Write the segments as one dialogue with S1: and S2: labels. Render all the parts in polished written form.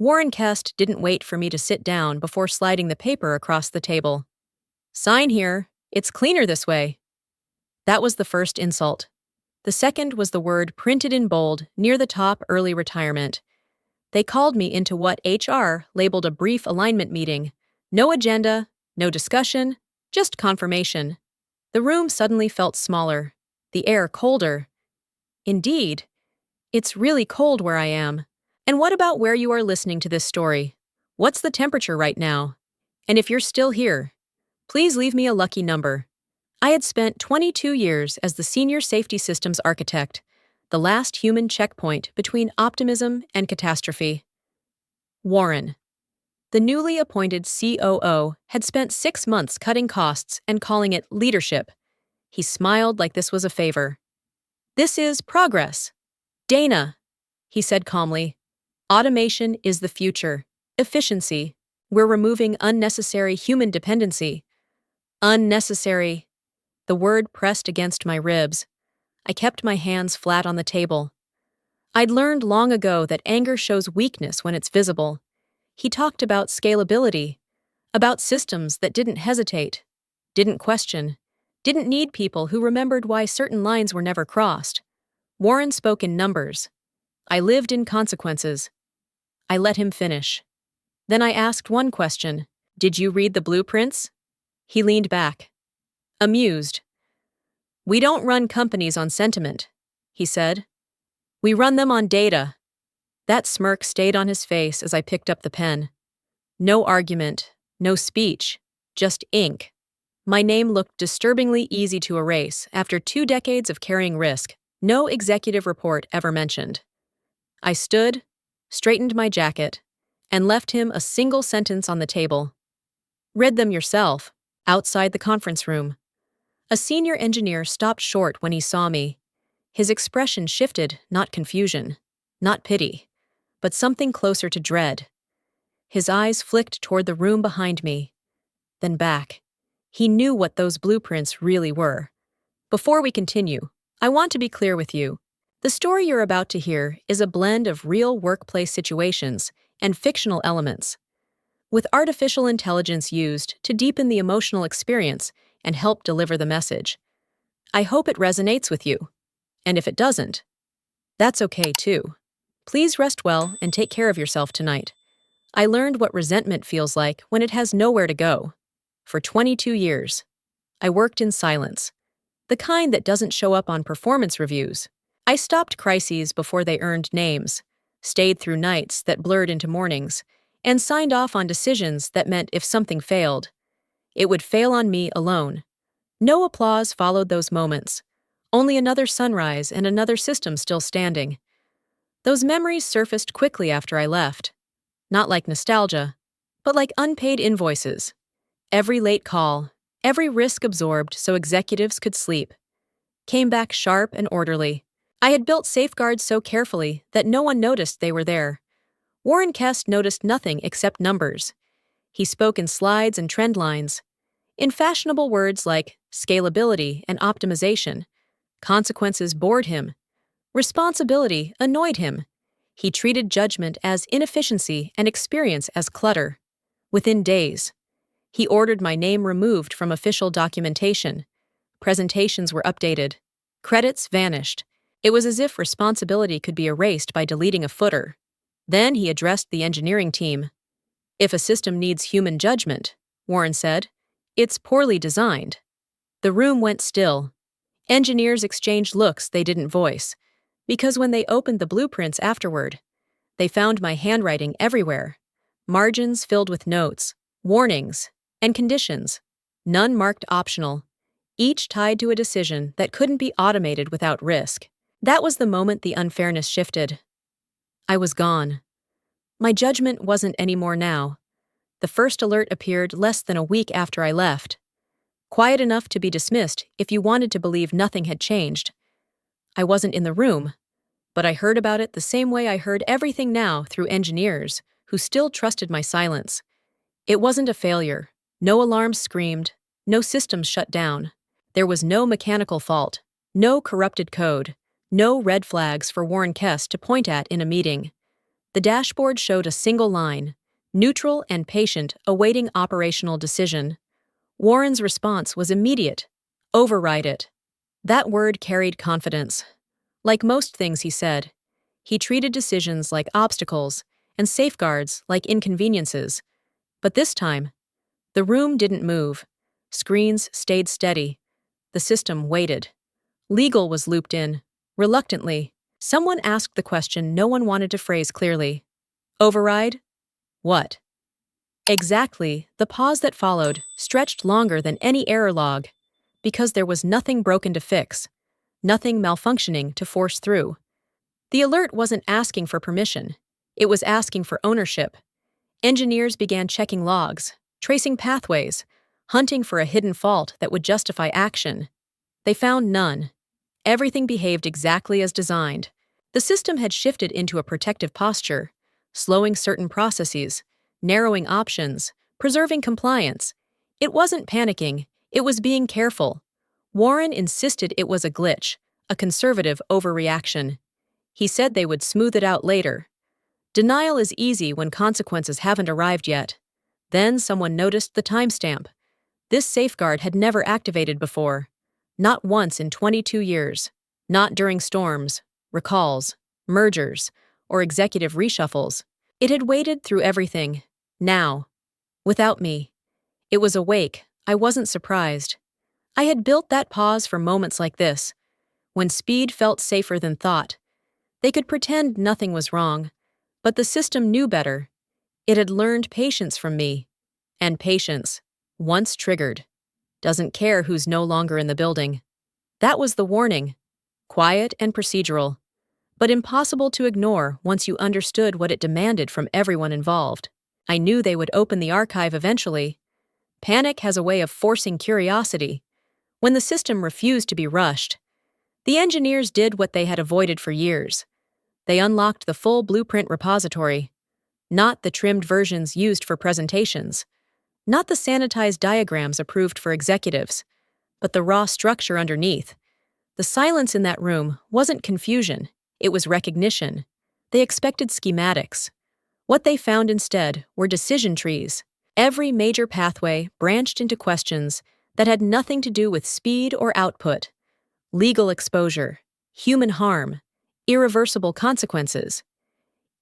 S1: Warren Kest didn't wait for me to sit down before sliding the paper across the table. "Sign here. It's cleaner this way." That was the first insult. The second was the word printed in bold near the top: early retirement. They called me into what HR labeled a brief alignment meeting. No agenda, no discussion, just confirmation. The room suddenly felt smaller, the air colder. Indeed, it's really cold where I am. And what about where you are listening to this story? What's the temperature right now? And if you're still here, please leave me a lucky number. I had spent 22 years as the senior safety systems architect, the last human checkpoint between optimism and catastrophe. Warren, the newly appointed COO, had spent 6 months cutting costs and calling it leadership. He smiled like this was a favor. "This is progress. Dana," he said calmly, "automation is the future. Efficiency. We're removing unnecessary human dependency." Unnecessary. The word pressed against my ribs. I kept my hands flat on the table. I'd learned long ago that anger shows weakness when it's visible. He talked about scalability, about systems that didn't hesitate, didn't question, didn't need people who remembered why certain lines were never crossed. Warren spoke in numbers. I lived in consequences. I let him finish. Then I asked one question: "Did you read the blueprints?" He leaned back, amused. "We don't run companies on sentiment," he said. "We run them on data." That smirk stayed on his face as I picked up the pen. No argument, no speech, just ink. My name looked disturbingly easy to erase after 2 decades of carrying risk, no executive report ever mentioned. I stood, straightened my jacket, and left him a single sentence on the table. "Read them yourself." Outside the conference room, a senior engineer stopped short when he saw me. His expression shifted, not confusion, not pity, but something closer to dread. His eyes flicked toward the room behind me, then back. He knew what those blueprints really were. "Before we continue, I want to be clear with you. The story you're about to hear is a blend of real workplace situations and fictional elements, with artificial intelligence used to deepen the emotional experience and help deliver the message. I hope it resonates with you. And if it doesn't, that's okay too. Please rest well and take care of yourself tonight. I learned what resentment feels like when it has nowhere to go. For 22 years, I worked in silence, the kind that doesn't show up on performance reviews. I stopped crises before they earned names, stayed through nights that blurred into mornings, and signed off on decisions that meant if something failed, it would fail on me alone. No applause followed those moments, only another sunrise and another system still standing. Those memories surfaced quickly after I left, not like nostalgia, but like unpaid invoices. Every late call, every risk absorbed so executives could sleep, came back sharp and orderly. I had built safeguards so carefully that no one noticed they were there. Warren Kest noticed nothing except numbers. He spoke in slides and trend lines, in fashionable words like scalability and optimization. Consequences bored him. Responsibility annoyed him. He treated judgment as inefficiency and experience as clutter. Within days, he ordered my name removed from official documentation. Presentations were updated. Credits vanished. It was as if responsibility could be erased by deleting a footer. Then he addressed the engineering team. "If a system needs human judgment," Warren said, "it's poorly designed." The room went still. Engineers exchanged looks they didn't voice, because when they opened the blueprints afterward, they found my handwriting everywhere. Margins filled with notes, warnings, and conditions, none marked optional, each tied to a decision that couldn't be automated without risk. That was the moment the unfairness shifted. I was gone. My judgment wasn't anymore now. The first alert appeared less than a week after I left. Quiet enough to be dismissed if you wanted to believe nothing had changed. I wasn't in the room, but I heard about it the same way I heard everything now through engineers who still trusted my silence. It wasn't a failure. No alarms screamed, no systems shut down. There was no mechanical fault, no corrupted code, no red flags for Warren Kest to point at in a meeting. The dashboard showed a single line, neutral and patient, awaiting operational decision. Warren's response was immediate. Override it. That word carried confidence. Like most things he said, he treated decisions like obstacles and safeguards like inconveniences. But this time, the room didn't move. Screens stayed steady. The system waited. Legal was looped in. Reluctantly, someone asked the question no one wanted to phrase clearly. Override? What? Exactly, the pause that followed stretched longer than any error log, because there was nothing broken to fix, nothing malfunctioning to force through. The alert wasn't asking for permission. It was asking for ownership. Engineers began checking logs, tracing pathways, hunting for a hidden fault that would justify action. They found none. Everything behaved exactly as designed. The system had shifted into a protective posture, slowing certain processes, narrowing options, preserving compliance. It wasn't panicking, it was being careful. Warren insisted it was a glitch, a conservative overreaction. He said they would smooth it out later. Denial is easy when consequences haven't arrived yet. Then someone noticed the timestamp. This safeguard had never activated before. Not once in 22 years. Not during storms, recalls, mergers, or executive reshuffles. It had waited through everything. Now. Without me. It was awake. I wasn't surprised. I had built that pause for moments like this, when speed felt safer than thought. They could pretend nothing was wrong, but the system knew better. It had learned patience from me. And patience, once triggered, doesn't care who's no longer in the building. That was the warning. Quiet and procedural, but impossible to ignore once you understood what it demanded from everyone involved. I knew they would open the archive eventually. Panic has a way of forcing curiosity. When the system refused to be rushed, the engineers did what they had avoided for years. They unlocked the full blueprint repository, not the trimmed versions used for presentations, not the sanitized diagrams approved for executives, but the raw structure underneath. The silence in that room wasn't confusion, it was recognition. They expected schematics. What they found instead were decision trees. Every major pathway branched into questions that had nothing to do with speed or output. Legal exposure, human harm, irreversible consequences.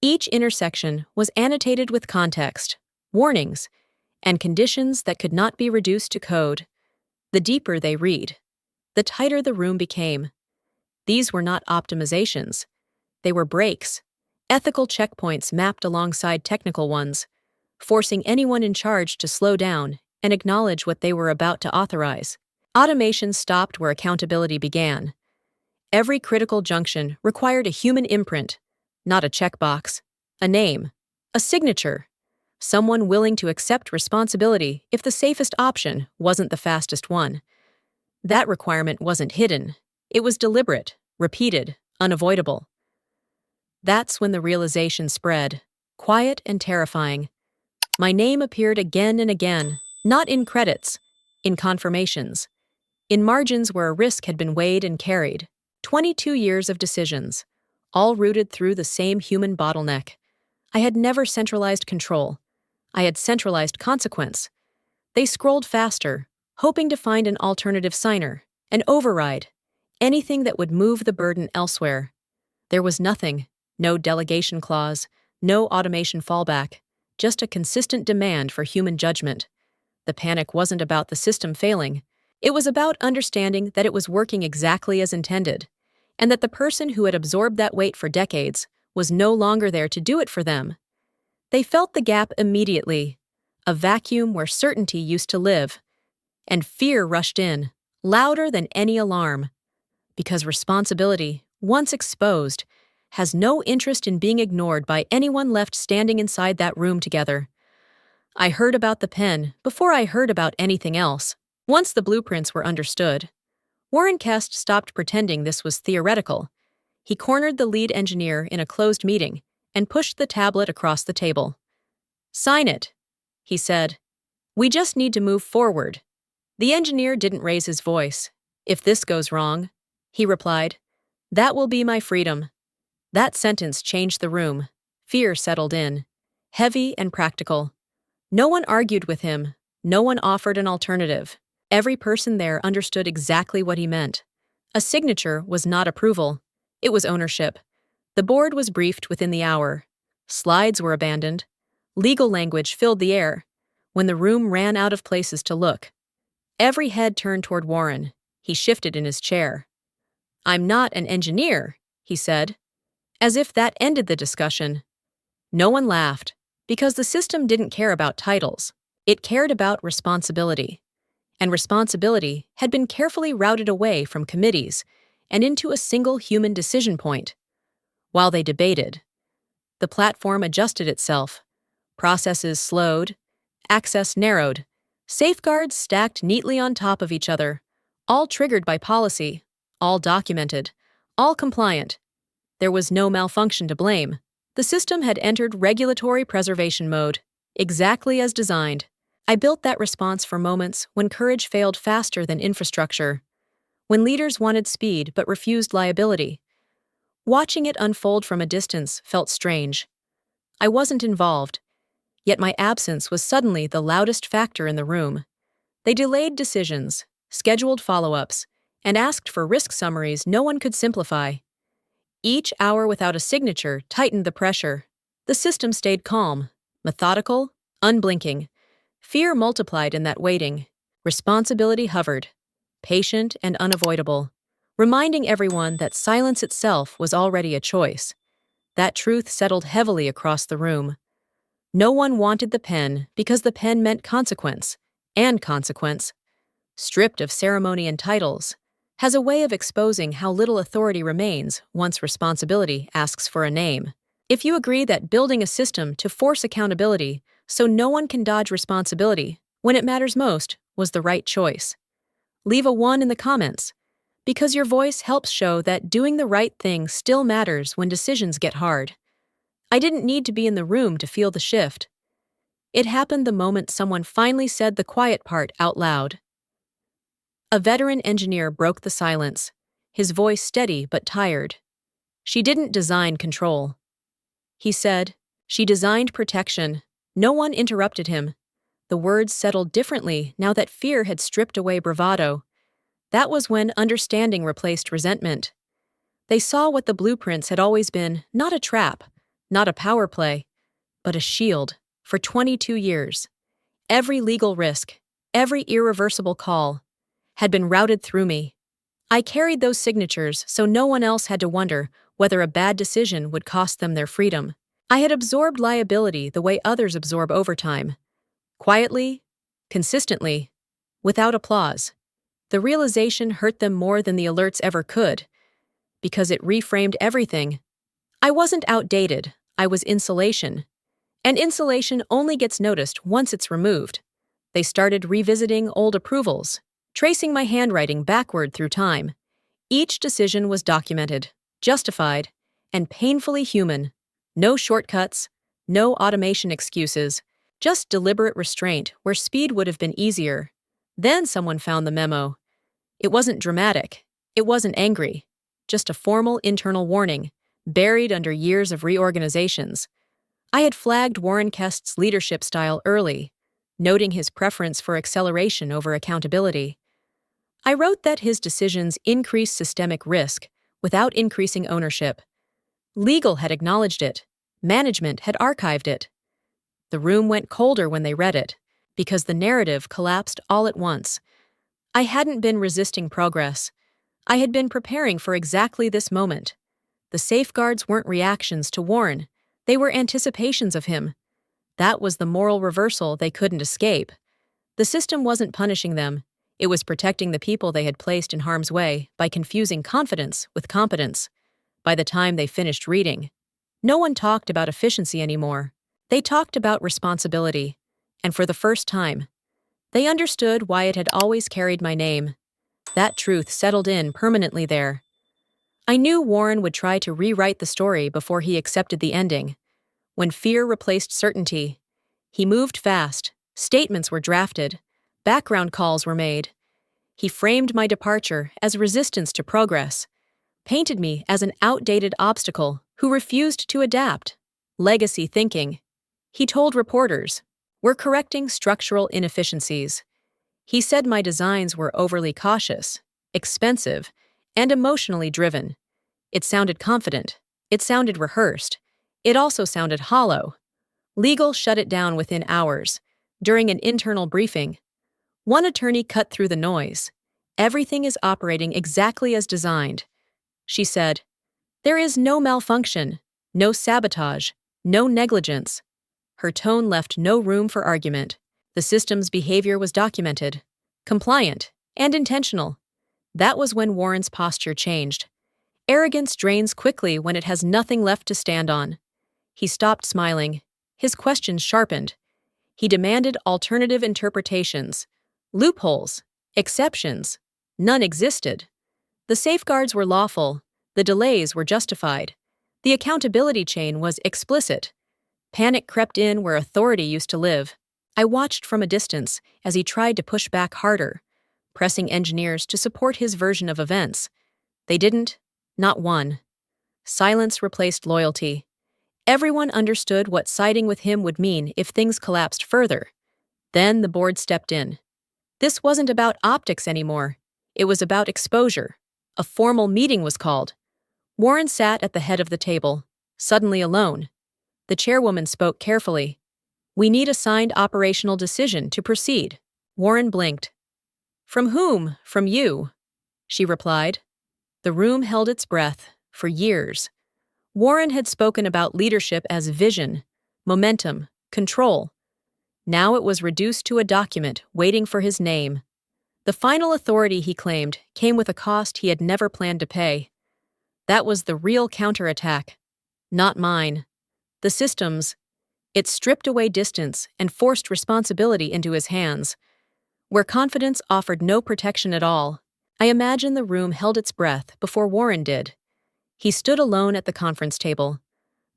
S1: Each intersection was annotated with context, warnings, and conditions that could not be reduced to code. The deeper they read, the tighter the room became. These were not optimizations. They were breaks, ethical checkpoints mapped alongside technical ones, forcing anyone in charge to slow down and acknowledge what they were about to authorize. Automation stopped where accountability began. Every critical junction required a human imprint, not a checkbox, a name, a signature, someone willing to accept responsibility if the safest option wasn't the fastest one. That requirement wasn't hidden. It was deliberate, repeated, unavoidable. That's when the realization spread, quiet and terrifying. My name appeared again and again, not in credits, in confirmations, in margins where a risk had been weighed and carried. 22 years of decisions, all rooted through the same human bottleneck. I had never centralized control. I had centralized consequence. They scrolled faster, hoping to find an alternative signer, an override, anything that would move the burden elsewhere. There was nothing, no delegation clause, no automation fallback, just a consistent demand for human judgment. The panic wasn't about the system failing. It was about understanding that it was working exactly as intended, and that the person who had absorbed that weight for decades was no longer there to do it for them. They felt the gap immediately, a vacuum where certainty used to live, and fear rushed in, louder than any alarm. Because responsibility, once exposed, has no interest in being ignored by anyone left standing inside that room together. I heard about the pen before I heard about anything else. Once the blueprints were understood, Warren Kest stopped pretending this was theoretical. He cornered the lead engineer in a closed meeting and pushed the tablet across the table. "Sign it," he said. "We just need to move forward." The engineer didn't raise his voice. "If this goes wrong," he replied, "that will be my freedom." That sentence changed the room. Fear settled in, heavy and practical. No one argued with him, no one offered an alternative. Every person there understood exactly what he meant. A signature was not approval, it was ownership. The board was briefed within the hour. Slides were abandoned. Legal language filled the air. When the room ran out of places to look, every head turned toward Warren. He shifted in his chair. "I'm not an engineer," he said, as if that ended the discussion. No one laughed, because the system didn't care about titles. It cared about responsibility. And responsibility had been carefully routed away from committees and into a single human decision point. While they debated, the platform adjusted itself. Processes slowed, access narrowed, safeguards stacked neatly on top of each other, all triggered by policy, all documented, all compliant. There was no malfunction to blame. The system had entered regulatory preservation mode, exactly as designed. I built that response for moments when courage failed faster than infrastructure, when leaders wanted speed but refused liability. Watching it unfold from a distance felt strange. I wasn't involved, yet my absence was suddenly the loudest factor in the room. They delayed decisions, scheduled follow-ups, and asked for risk summaries no one could simplify. Each hour without a signature tightened the pressure. The system stayed calm, methodical, unblinking. Fear multiplied in that waiting. Responsibility hovered, patient and unavoidable, reminding everyone that silence itself was already a choice. That truth settled heavily across the room. No one wanted the pen because the pen meant consequence, and consequence, stripped of ceremony and titles, has a way of exposing how little authority remains once responsibility asks for a name. If you agree that building a system to force accountability so no one can dodge responsibility when it matters most was the right choice, leave a 1 in the comments, because your voice helps show that doing the right thing still matters when decisions get hard. I didn't need to be in the room to feel the shift. It happened the moment someone finally said the quiet part out loud. A veteran engineer broke the silence, his voice steady but tired. "She didn't design control," he said. "She designed protection." No one interrupted him. The words settled differently now that fear had stripped away bravado. That was when understanding replaced resentment. They saw what the blueprints had always been, not a trap, not a power play, but a shield. For 22 years, every legal risk, every irreversible call, had been routed through me. I carried those signatures so no one else had to wonder whether a bad decision would cost them their freedom. I had absorbed liability the way others absorb overtime. Quietly, consistently, without applause. The realization hurt them more than the alerts ever could, because it reframed everything. I wasn't outdated, I was insulation. And insulation only gets noticed once it's removed. They started revisiting old approvals, tracing my handwriting backward through time. Each decision was documented, justified, and painfully human. No shortcuts, no automation excuses, just deliberate restraint where speed would have been easier. Then someone found the memo. It wasn't dramatic. It wasn't angry. Just a formal internal warning, buried under years of reorganizations. I had flagged Warren Kest's leadership style early, noting his preference for acceleration over accountability. I wrote that his decisions increase systemic risk without increasing ownership. Legal had acknowledged it. Management had archived it. The room went colder when they read it, because the narrative collapsed all at once. I hadn't been resisting progress. I had been preparing for exactly this moment. The safeguards weren't reactions to Warren. They were anticipations of him. That was the moral reversal they couldn't escape. The system wasn't punishing them. It was protecting the people they had placed in harm's way by confusing confidence with competence. By the time they finished reading, no one talked about efficiency anymore. They talked about responsibility. And for the first time, they understood why it had always carried my name. That truth settled in permanently there. I knew Warren would try to rewrite the story before he accepted the ending. When fear replaced certainty, he moved fast. Statements were drafted. Background calls were made. He framed my departure as resistance to progress, painted me as an outdated obstacle who refused to adapt. Legacy thinking. He told reporters, "We're correcting structural inefficiencies." He said my designs were overly cautious, expensive, and emotionally driven. It sounded confident. It sounded rehearsed. It also sounded hollow. Legal shut it down within hours. During an internal briefing, one attorney cut through the noise. "Everything is operating exactly as designed," she said. "There is no malfunction, no sabotage, no negligence." Her tone left no room for argument. The system's behavior was documented, compliant, and intentional. That was when Warren's posture changed. Arrogance drains quickly when it has nothing left to stand on. He stopped smiling. His questions sharpened. He demanded alternative interpretations. Loopholes. Exceptions. None existed. The safeguards were lawful. The delays were justified. The accountability chain was explicit. Panic crept in where authority used to live. I watched from a distance as he tried to push back harder, pressing engineers to support his version of events. They didn't. Not one. Silence replaced loyalty. Everyone understood what siding with him would mean if things collapsed further. Then the board stepped in. This wasn't about optics anymore. It was about exposure. A formal meeting was called. Warren sat at the head of the table, suddenly alone. The chairwoman spoke carefully. "We need a signed operational decision to proceed." Warren blinked. "From whom? From you?" she replied. The room held its breath. For years, Warren had spoken about leadership as vision, momentum, control. Now it was reduced to a document waiting for his name. The final authority, he claimed, came with a cost he had never planned to pay. That was the real counterattack. Not mine. The system's. It stripped away distance and forced responsibility into his hands. Where confidence offered no protection at all, I imagine the room held its breath before Warren did. He stood alone at the conference table,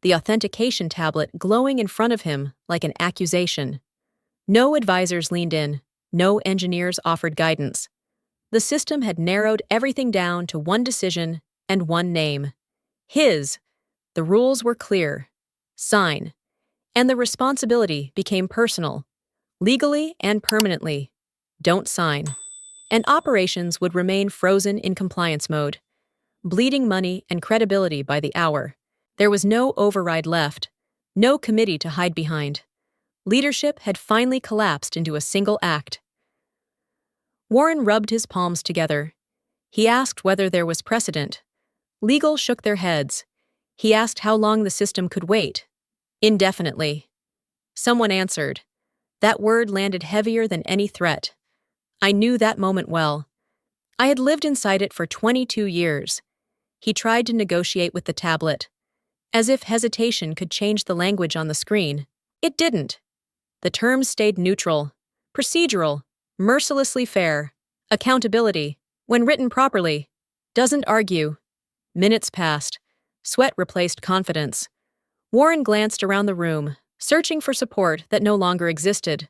S1: the authentication tablet glowing in front of him like an accusation. No advisors leaned in, no engineers offered guidance. The system had narrowed everything down to one decision and one name. His. The rules were clear. Sign. And the responsibility became personal, legally and permanently. Don't sign. And operations would remain frozen in compliance mode, bleeding money and credibility by the hour. There was no override left, no committee to hide behind. Leadership had finally collapsed into a single act. Warren rubbed his palms together. He asked whether there was precedent. Legal shook their heads. He asked how long the system could wait. Indefinitely. Someone answered. That word landed heavier than any threat. I knew that moment well. I had lived inside it for 22 years. He tried to negotiate with the tablet, as if hesitation could change the language on the screen. It didn't. The terms stayed neutral, procedural, mercilessly fair. Accountability, when written properly, doesn't argue. Minutes passed. Sweat replaced confidence. Warren glanced around the room, searching for support that no longer existed.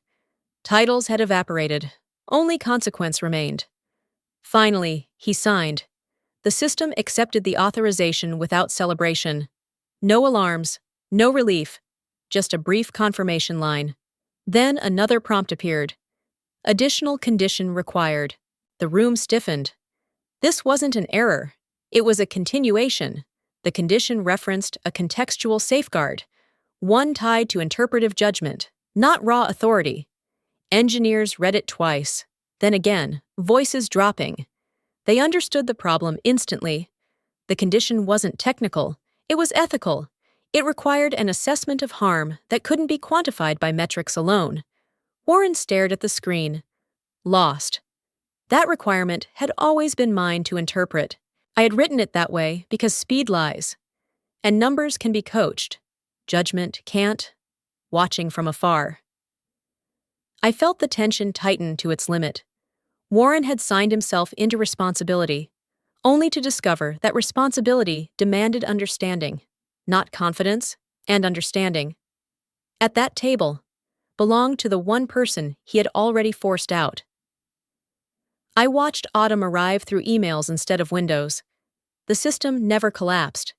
S1: Titles had evaporated. Only consequence remained. Finally, he signed. The system accepted the authorization without celebration. No alarms, no relief, just a brief confirmation line. Then another prompt appeared. Additional condition required. The room stiffened. This wasn't an error. It was a continuation. The condition referenced a contextual safeguard, one tied to interpretive judgment, not raw authority. Engineers read it twice, then again, voices dropping. They understood the problem instantly. The condition wasn't technical, it was ethical. It required an assessment of harm that couldn't be quantified by metrics alone. Warren stared at the screen, lost. That requirement had always been mine to interpret. I had written it that way because speed lies. And numbers can be coached. Judgment can't. Watching from afar. I felt the tension tighten to its limit. Warren had signed himself into responsibility, only to discover that responsibility demanded understanding, not confidence, and understanding. At that table, belonged to the one person he had already forced out. I watched autumn arrive through emails instead of windows. The system never collapsed.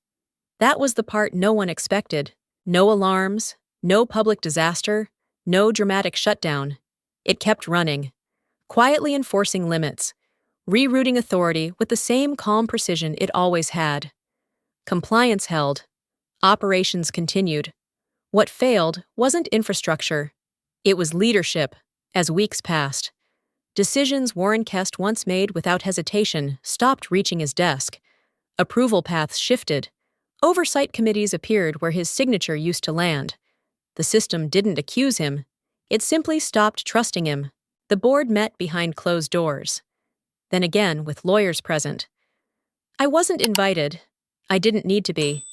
S1: That was the part no one expected. No alarms, no public disaster, no dramatic shutdown. It kept running, quietly enforcing limits, rerouting authority with the same calm precision it always had. Compliance held. Operations continued. What failed wasn't infrastructure. It was leadership, as weeks passed. Decisions Warren Kest once made without hesitation stopped reaching his desk. Approval paths shifted. Oversight committees appeared where his signature used to land. The system didn't accuse him. It simply stopped trusting him. The board met behind closed doors. Then again, with lawyers present. I wasn't invited. I didn't need to be.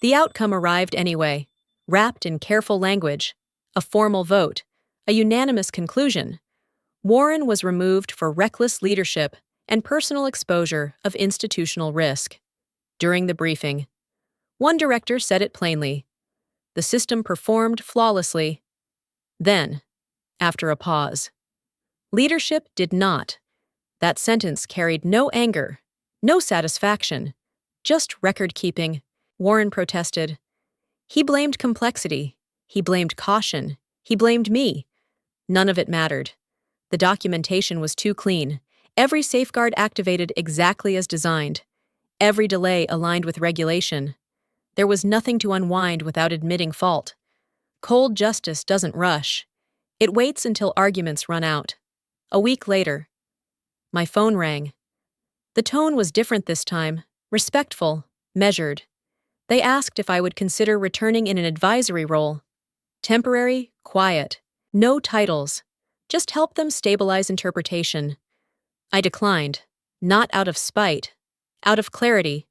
S1: The outcome arrived anyway, wrapped in careful language. A formal vote. A unanimous conclusion. Warren was removed for reckless leadership and personal exposure of institutional risk. During the briefing, one director said it plainly. The system performed flawlessly. Then, after a pause, leadership did not. That sentence carried no anger, no satisfaction, just record-keeping. Warren protested. He blamed complexity. He blamed caution. He blamed me. None of it mattered. The documentation was too clean. Every safeguard activated exactly as designed. Every delay aligned with regulation. There was nothing to unwind without admitting fault. Cold justice doesn't rush. It waits until arguments run out. A week later, my phone rang. The tone was different this time, respectful, measured. They asked if I would consider returning in an advisory role. Temporary, quiet, no titles. Just help them stabilize interpretation. I declined, not out of spite, out of clarity.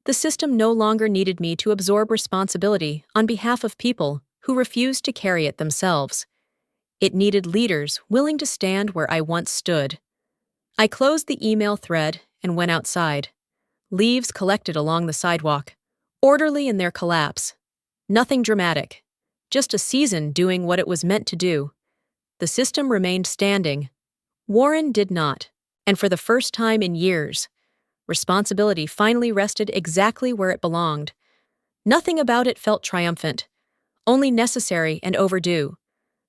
S1: The system no longer needed me to absorb responsibility on behalf of people who refused to carry it themselves. It needed leaders willing to stand where I once stood. I closed the email thread and went outside. Leaves collected along the sidewalk, orderly in their collapse. Nothing dramatic, just a season doing what it was meant to do. The system remained standing. Warren did not, and for the first time in years, responsibility finally rested exactly where it belonged. Nothing about it felt triumphant, only necessary and overdue.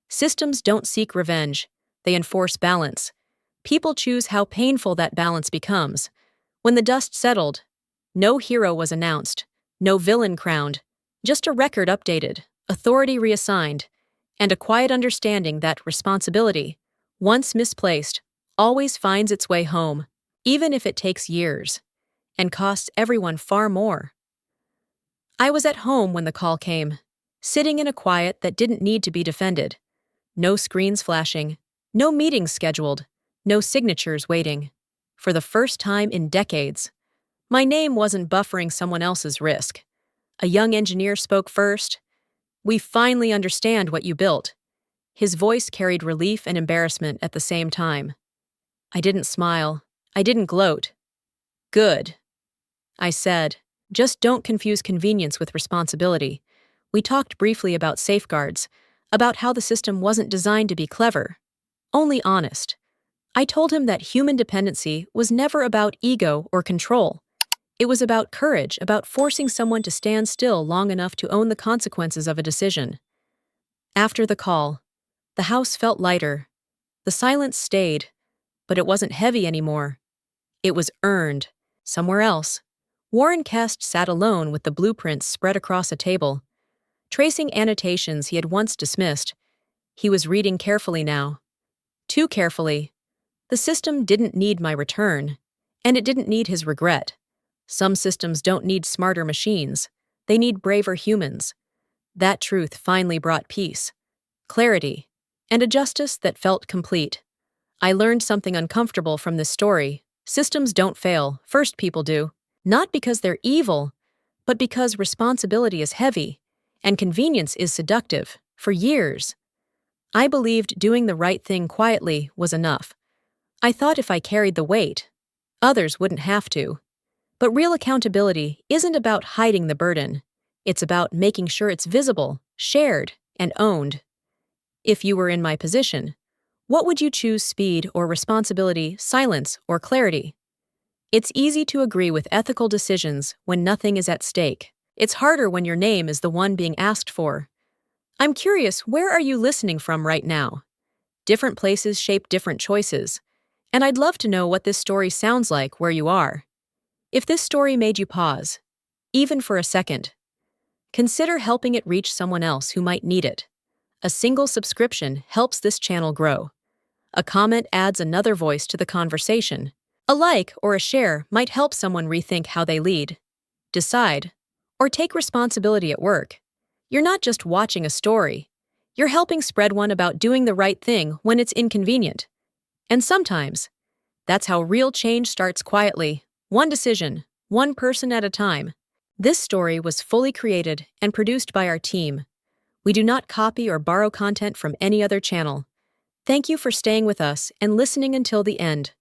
S1: Systems don't seek revenge, they enforce balance. People choose how painful that balance becomes. When the dust settled, no hero was announced, no villain crowned, just a record updated, authority reassigned, and a quiet understanding that responsibility, once misplaced, always finds its way home, even if it takes years, and costs everyone far more. I was at home when the call came, sitting in a quiet that didn't need to be defended. No screens flashing, no meetings scheduled, no signatures waiting. For the first time in decades, my name wasn't buffering someone else's risk. A young engineer spoke first. "We finally understand what you built." His voice carried relief and embarrassment at the same time. I didn't smile. I didn't gloat. "Good," I said. "Just don't confuse convenience with responsibility." We talked briefly about safeguards, about how the system wasn't designed to be clever, only honest. I told him that human dependency was never about ego or control. It was about courage, about forcing someone to stand still long enough to own the consequences of a decision. After the call, the house felt lighter. The silence stayed, but it wasn't heavy anymore. It was earned, somewhere else. Warren Kest sat alone with the blueprints spread across a table, tracing annotations he had once dismissed. He was reading carefully now. Too carefully. The system didn't need my return, and it didn't need his regret. Some systems don't need smarter machines. They need braver humans. That truth finally brought peace, clarity, and a justice that felt complete. I learned something uncomfortable from this story. Systems don't fail, first people do. Not because they're evil, but because responsibility is heavy, and convenience is seductive, for years. I believed doing the right thing quietly was enough. I thought if I carried the weight, others wouldn't have to. But real accountability isn't about hiding the burden. It's about making sure it's visible, shared, and owned. If you were in my position, what would you choose, speed or responsibility, silence or clarity? It's easy to agree with ethical decisions when nothing is at stake. It's harder when your name is the one being asked for. I'm curious, where are you listening from right now? Different places shape different choices, and I'd love to know what this story sounds like where you are. If this story made you pause, even for a second, consider helping it reach someone else who might need it. A single subscription helps this channel grow. A comment adds another voice to the conversation. A like or a share might help someone rethink how they lead, decide, or take responsibility at work. You're not just watching a story, you're helping spread one about doing the right thing when it's inconvenient. And sometimes, that's how real change starts quietly, one decision, one person at a time. This story was fully created and produced by our team. We do not copy or borrow content from any other channel. Thank you for staying with us and listening until the end.